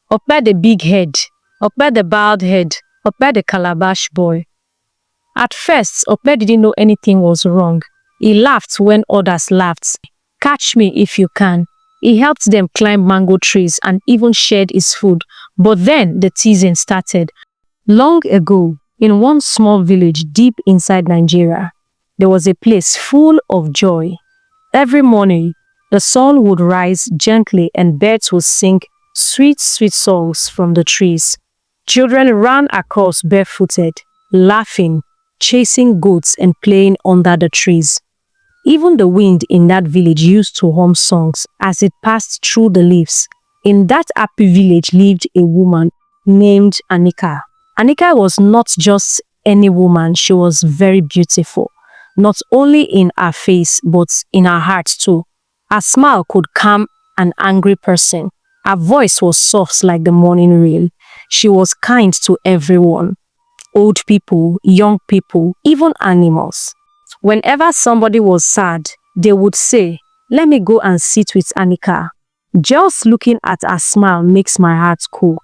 Okpe the big head, Okpe the bald head, Okpe the Calabash Boy. At first, Okpe didn't know anything was wrong. He laughed when others laughed. Catch me if you can. He helped them climb mango trees and even shared his food. But then the teasing started. Long ago, in one small village deep inside Nigeria, there was a place full of joy. Every morning, the sun would rise gently and birds would sing sweet, sweet songs from the trees. Children ran across barefooted, laughing, chasing goats and playing under the trees. Even the wind in that village used to hum songs as it passed through the leaves. In that happy village lived a woman named Anika. Anika was not just any woman, she was very beautiful. Not only in her face, but in her heart too. Her smile could calm an angry person. Her voice was soft like the morning rain. She was kind to everyone. Old people, young people, even animals. Whenever somebody was sad, they would say, "Let me go and sit with Anika." Just looking at her smile makes my heart cool.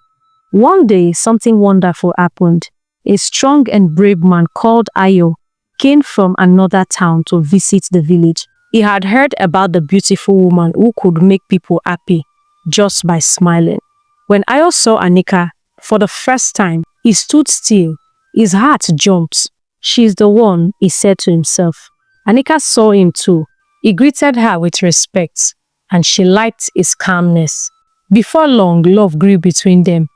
One day, something wonderful happened. A strong and brave man called Ayo came from another town to visit the village. He had heard about the beautiful woman who could make people happy just by smiling. When Ayo saw Anika for the first time, he stood still. His heart jumped. "She's the one," he said to himself. Anika saw him too. He greeted her with respect, and she liked his calmness. Before long, love grew between them.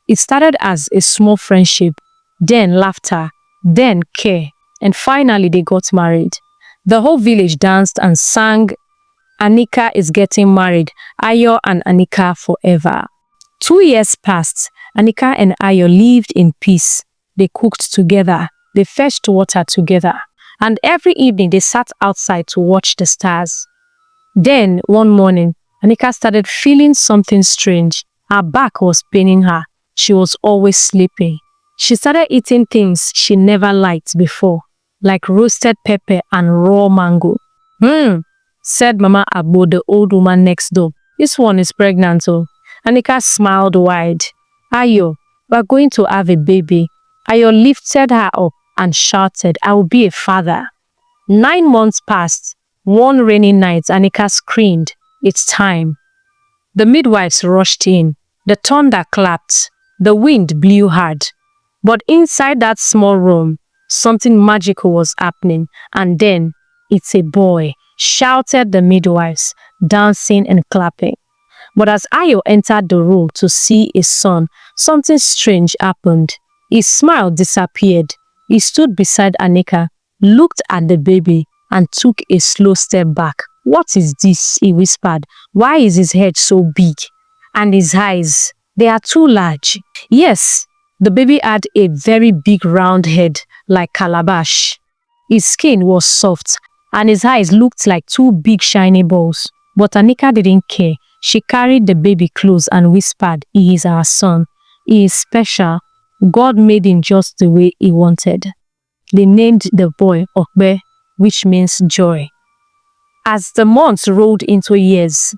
It started as a small friendship, then laughter, then care, and finally they got married. The whole village danced and sang, "Anika is getting married, Ayo and Anika forever." 2 years passed. Anika and Ayo lived in peace. They cooked together, they fetched water together, and every evening they sat outside to watch the stars. Then, one morning, Anika started feeling something strange. Her back was paining her. She was always sleeping. She started eating things she never liked before, like roasted pepper and raw mango. Said Mama Abo, the old woman next door. "This one is pregnant, oh." Anika smiled wide. "Ayo, we're going to have a baby." Ayo lifted her up and shouted, "I will be a father." 9 months passed. One rainy night, Anika screamed, "It's time." The midwives rushed in. The thunder clapped. The wind blew hard. But inside that small room, something magical was happening. And then, "It's a boy," shouted the midwives, dancing and clapping. But as Ayo entered the room to see his son, something strange happened. His smile disappeared. He stood beside Anika, looked at the baby, and took a slow step back. "What is this?" he whispered. "Why is his head so big? And his eyes, they are too large." Yes, the baby had a very big round head like calabash. His skin was soft and his eyes looked like two big shiny balls. But Anika didn't care. She carried the baby close and whispered, "He is our son. He is special. God made him just the way he wanted." They named the boy Okpe, which means joy. As the months rolled into years,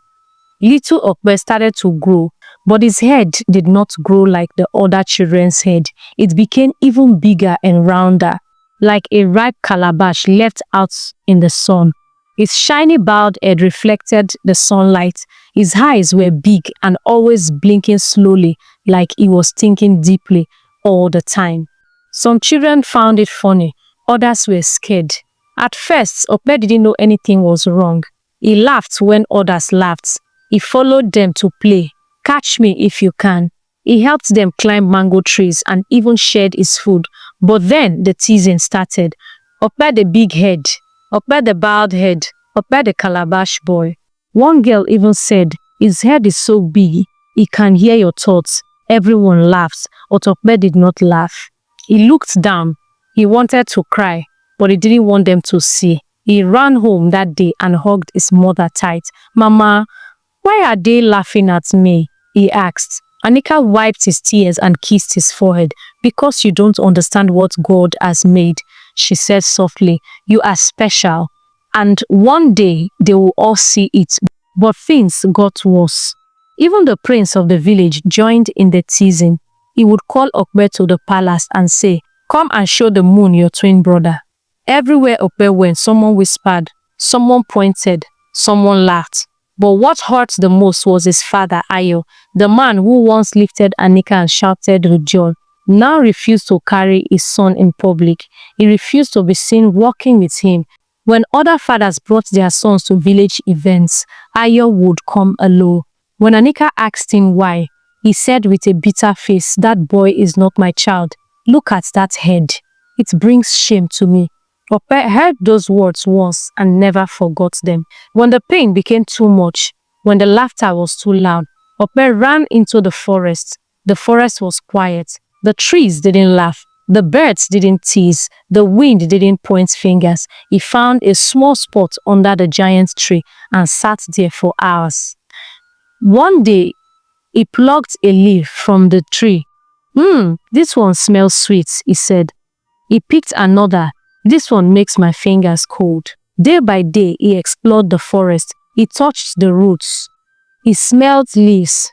little Okpe started to grow, but his head did not grow like the other children's head. It became even bigger and rounder, like a ripe calabash left out in the sun. His shiny bald head reflected the sunlight. His eyes were big and always blinking slowly, like he was thinking deeply all the time. Some children found it funny, others were scared. At first, Okpe didn't know anything was wrong. He laughed when others laughed. He followed them to play. Catch me if you can. He helped them climb mango trees and even shared his food. But then the teasing started. Okpe the big head, Okpe the bald head, Okpe the Calabash Boy. One girl even said, "His head is so big, he can hear your thoughts." Everyone laughed, but Okpe did not laugh. He looked down. He wanted to cry, but he didn't want them to see. He ran home that day and hugged his mother tight. "Mama, why are they laughing at me?" he asked. Anika wiped his tears and kissed his forehead. "Because you don't understand what God has made," she said softly. "You are special. And one day they will all see it." But things got worse. Even the prince of the village joined in the teasing. He would call Okpe to the palace and say, "Come and show the moon your twin brother." Everywhere Okpe went, someone whispered, someone pointed, someone laughed. But what hurt the most was his father, Ayo, the man who once lifted Anika and shouted with joy, now refused to carry his son in public. He refused to be seen walking with him. When other fathers brought their sons to village events, Ayo would come alone. When Anika asked him why, he said with a bitter face, "That boy is not my child. Look at that head. It brings shame to me." Okpe heard those words once and never forgot them. When the pain became too much, when the laughter was too loud, Okpe ran into the forest. The forest was quiet. The trees didn't laugh. The birds didn't tease. The wind didn't point fingers. He found a small spot under the giant tree and sat there for hours. One day, he plucked a leaf from the tree. This one smells sweet," he said. He picked another. "This one makes my fingers cold." Day by day, he explored the forest. He touched the roots. He smelled leaves.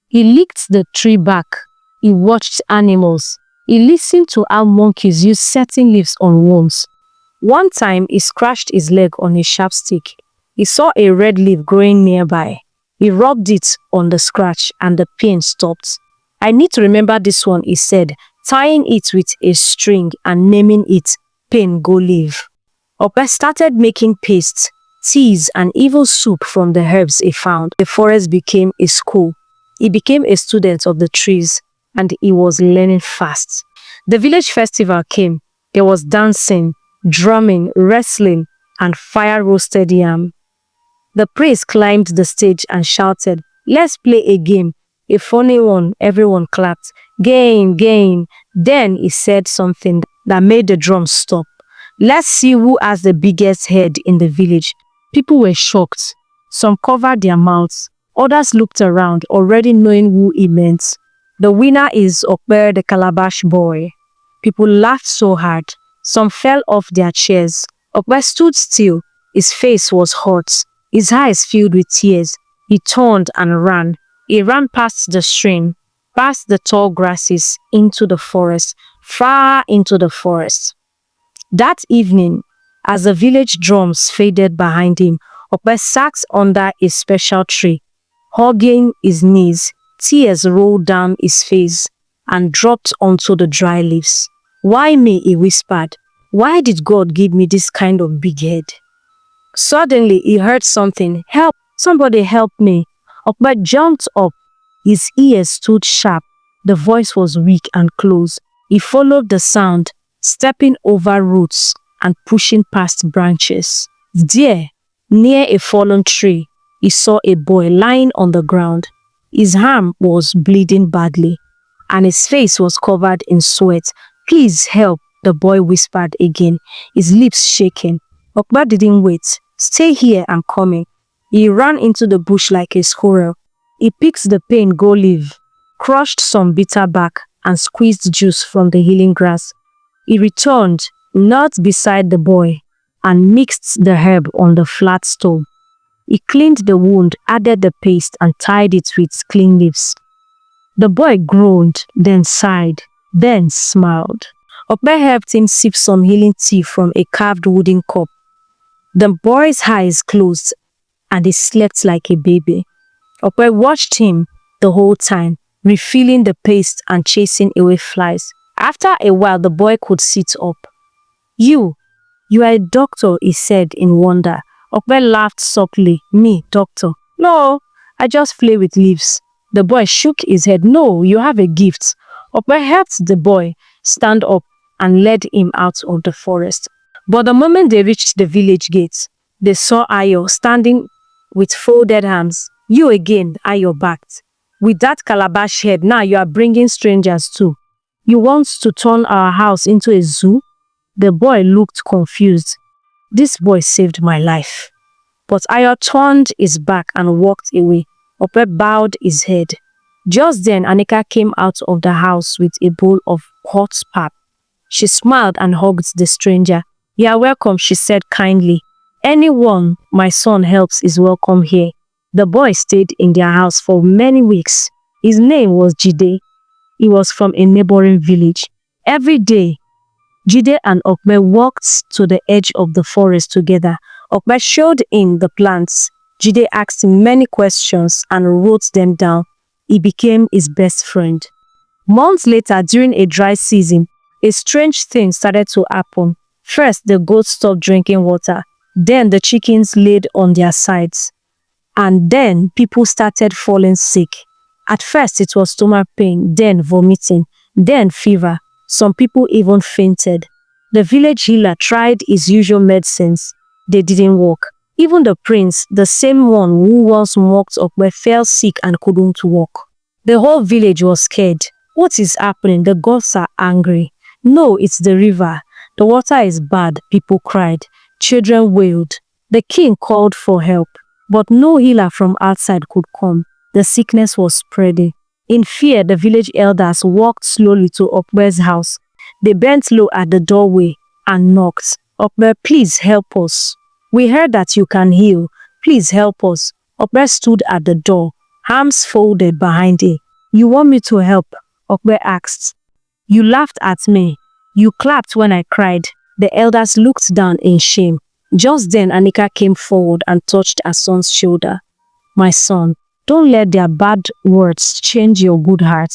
He licked the tree bark. He watched animals. He listened to how monkeys use certain leaves on wounds. One time, he scratched his leg on a sharp stick. He saw a red leaf growing nearby. He rubbed it on the scratch and the pain stopped. "I need to remember this one," he said, tying it with a string and naming it Pain Go Leave. Okpe started making pastes, teas, and even soup from the herbs he found. The forest became a school. He became a student of the trees, and he was learning fast. The village festival came. There was dancing, drumming, wrestling, and fire-roasted yam. The prince climbed the stage and shouted, "Let's play a game." A funny one. Everyone clapped. "Gain, gain." Then he said something that made the drums stop. "Let's see who has the biggest head in the village." People were shocked. Some covered their mouths. Others looked around, already knowing who he meant. "The winner is Okpe the Calabash Boy." People laughed so hard. Some fell off their chairs. Okpe stood still. His face was hot. His eyes filled with tears. He turned and ran. He ran past the stream, past the tall grasses, into the forest, far into the forest. That evening, as the village drums faded behind him, Okpe sat under a special tree, hugging his knees. Tears rolled down his face and dropped onto the dry leaves. "Why me?" he whispered. "Why did God give me this kind of big head?" Suddenly, he heard something. "Help! Somebody help me!" Okpe jumped up. His ears stood sharp. The voice was weak and close. He followed the sound, stepping over roots and pushing past branches. There, near a fallen tree, he saw a boy lying on the ground. His arm was bleeding badly, and his face was covered in sweat. "Please help," the boy whispered again, his lips shaking. Okpe didn't wait. "Stay here, I'm coming." He ran into the bush like a squirrel. He picked the Pain Go Leave, crushed some bitter bark, and squeezed juice from the healing grass. He returned, knelt beside the boy, and mixed the herb on the flat stone. He cleaned the wound, added the paste, and tied it with clean leaves. The boy groaned, then sighed, then smiled. Okpe helped him sip some healing tea from a carved wooden cup. The boy's eyes closed, and he slept like a baby. Okpe watched him the whole time, refilling the paste and chasing away flies. After a while, the boy could sit up. You are a doctor," he said in wonder. Okpe laughed softly. "Me, doctor? No, I just play with leaves." The boy shook his head. "No, you have a gift." Okpe helped the boy stand up and led him out of the forest. But the moment they reached the village gates, they saw Ayo standing with folded arms. "You again," Ayo backed. "With that calabash head, now you are bringing strangers too. You want to turn our house into a zoo?" The boy looked confused. "This boy saved my life." But Ayo turned his back and walked away. Okpe bowed his head. Just then, Anika came out of the house with a bowl of hot pap. She smiled and hugged the stranger. "You are welcome," she said kindly. "Anyone my son helps is welcome here." The boy stayed in their house for many weeks. His name was Jide. He was from a neighboring village. Every day, Jide and Okbe walked to the edge of the forest together. Okbe showed him the plants. Jide asked him many questions and wrote them down. He became his best friend. Months later, during a dry season, a strange thing started to happen. First, the goats stopped drinking water. Then the chickens laid on their sides. And then people started falling sick. At first, it was stomach pain, then vomiting, then fever. Some people even fainted. The village healer tried his usual medicines. They didn't work. Even the prince, the same one who once mocked Okbe, fell sick and couldn't walk. The whole village was scared. What is happening? The gods are angry. No, it's the river. The water is bad, people cried. Children wailed. The king called for help, but no healer from outside could come. The sickness was spreading. In fear, the village elders walked slowly to Okbe's house. They bent low at the doorway and knocked. Okbe, please help us. We heard that you can heal. Please help us. Okbe stood at the door, arms folded behind him. You want me to help? Okbe asked. You laughed at me. You clapped when I cried. The elders looked down in shame. Just then, Anika came forward and touched her son's shoulder. My son, don't let their bad words change your good heart.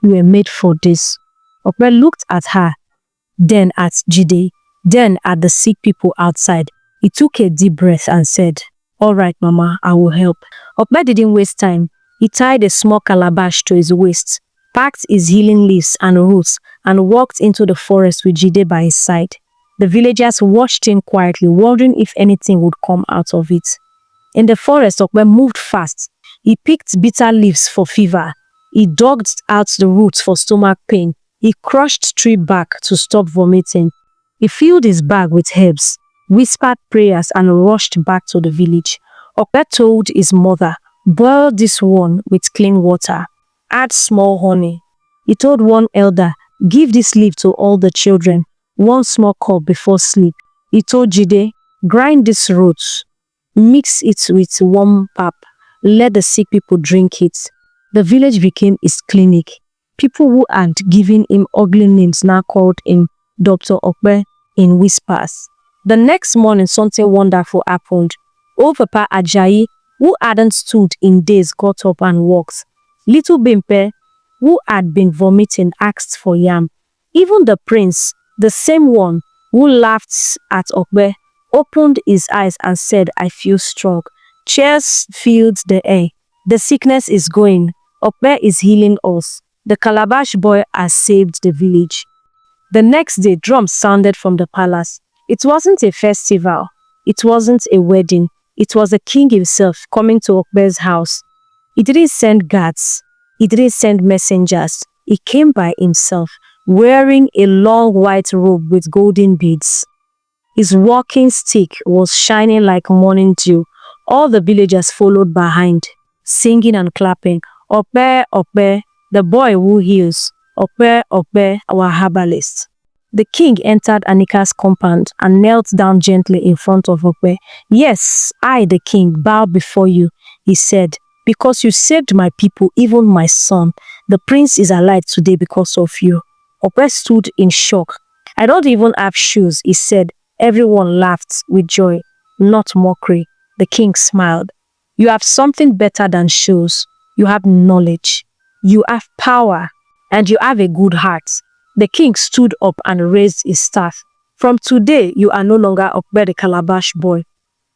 You were made for this. Okbe looked at her, then at Jide, then at the sick people outside. He took a deep breath and said, all right, Mama, I will help. Okbe didn't waste time. He tied a small calabash to his waist, packed his healing leaves and roots, and walked into the forest with Jide by his side. The villagers watched him quietly, wondering if anything would come out of it. In the forest, Okbe moved fast. He picked bitter leaves for fever. He dug out the roots for stomach pain. He crushed tree bark to stop vomiting. He filled his bag with herbs, whispered prayers, and rushed back to the village. Okbe told his mother, boil this one with clean water. Add small honey. He told one elder, give this leaf to all the children, one small cup before sleep. He told Jide, grind this roots, mix it with warm pap, let the sick people drink it. The village became his clinic. People who had given him ugly names now called him Dr. Okbe in whispers. The next morning, something wonderful happened. Old Papa Ajayi, who hadn't stood in days, got up and walked. Little Bimpe, who had been vomiting, asked for yam. Even the prince, the same one who laughed at Okbe, opened his eyes and said, I feel strong. Cheers filled the air. The sickness is going. Okbe is healing us. The Calabash Boy has saved the village. The next day, drums sounded from the palace. It wasn't a festival. It wasn't a wedding. It was the king himself coming to Okbe's house. He didn't send guards. He didn't send messengers. He came by himself, wearing a long white robe with golden beads. His walking stick was shining like morning dew. All the villagers followed behind, singing and clapping. Okbe, Okbe, the boy who heals. Okbe, Okbe, our herbalist. The king entered Anika's compound and knelt down gently in front of Okbe. Yes, I, the king, bow before you, he said, because you saved my people, even my son. The prince is alive today because of you. Okbe stood in shock. I don't even have shoes, he said. Everyone laughed with joy, not mockery. The king smiled. You have something better than shoes. You have knowledge. You have power. And you have a good heart. The king stood up and raised his staff. From today, you are no longer Okbe the Calabash Boy.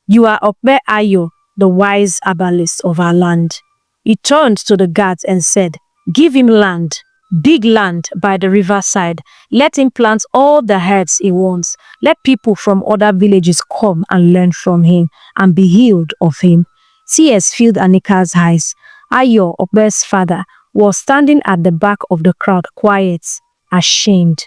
You are Okbe Ayo, the wise herbalist of our land. He turned to the guards and said, give him land, big land by the riverside. Let him plant all the herbs he wants. Let people from other villages come and learn from him and be healed of him. Tears filled Anika's eyes. Ayo, Okbe's father, was standing at the back of the crowd, quiet, ashamed.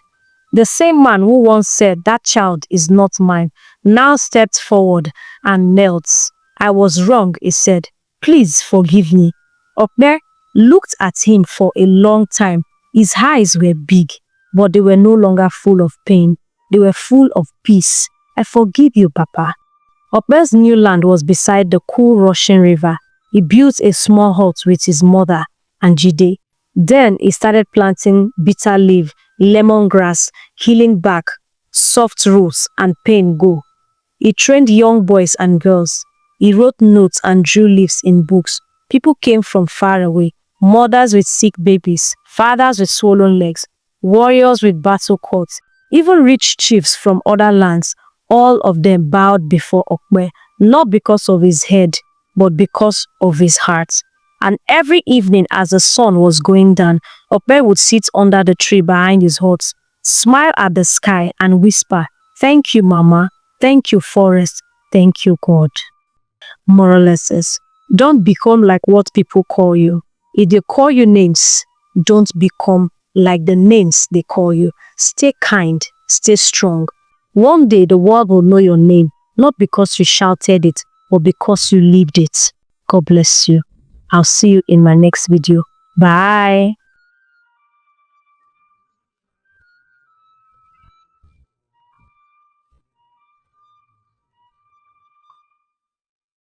The same man who once said, that child is not mine, now stepped forward and knelt. I was wrong, he said. Please forgive me. Okbe looked at him for a long time. His eyes were big, but they were no longer full of pain. They were full of peace. I forgive you, Papa. Okbe's new land was beside the cool rushing river. He built a small hut with his mother and Jide. Then he started planting bitter leaf, lemongrass, healing bark, soft roots, and pain go. He trained young boys and girls. He wrote notes and drew leaves in books. People came from far away, mothers with sick babies, fathers with swollen legs, warriors with battle cords, even rich chiefs from other lands. All of them bowed before Okpe, not because of his head, but because of his heart. And every evening as the sun was going down, Okpe would sit under the tree behind his hut, smile at the sky and whisper, "Thank you, Mama. Thank you, Forest. Thank you, God." Moral lessons. Don't become like what people call you. If they call you names, don't become like the names they call you. Stay kind. Stay strong. One day the world will know your name, not because you shouted it, but because you lived it. God bless you. I'll see you in my next video. Bye.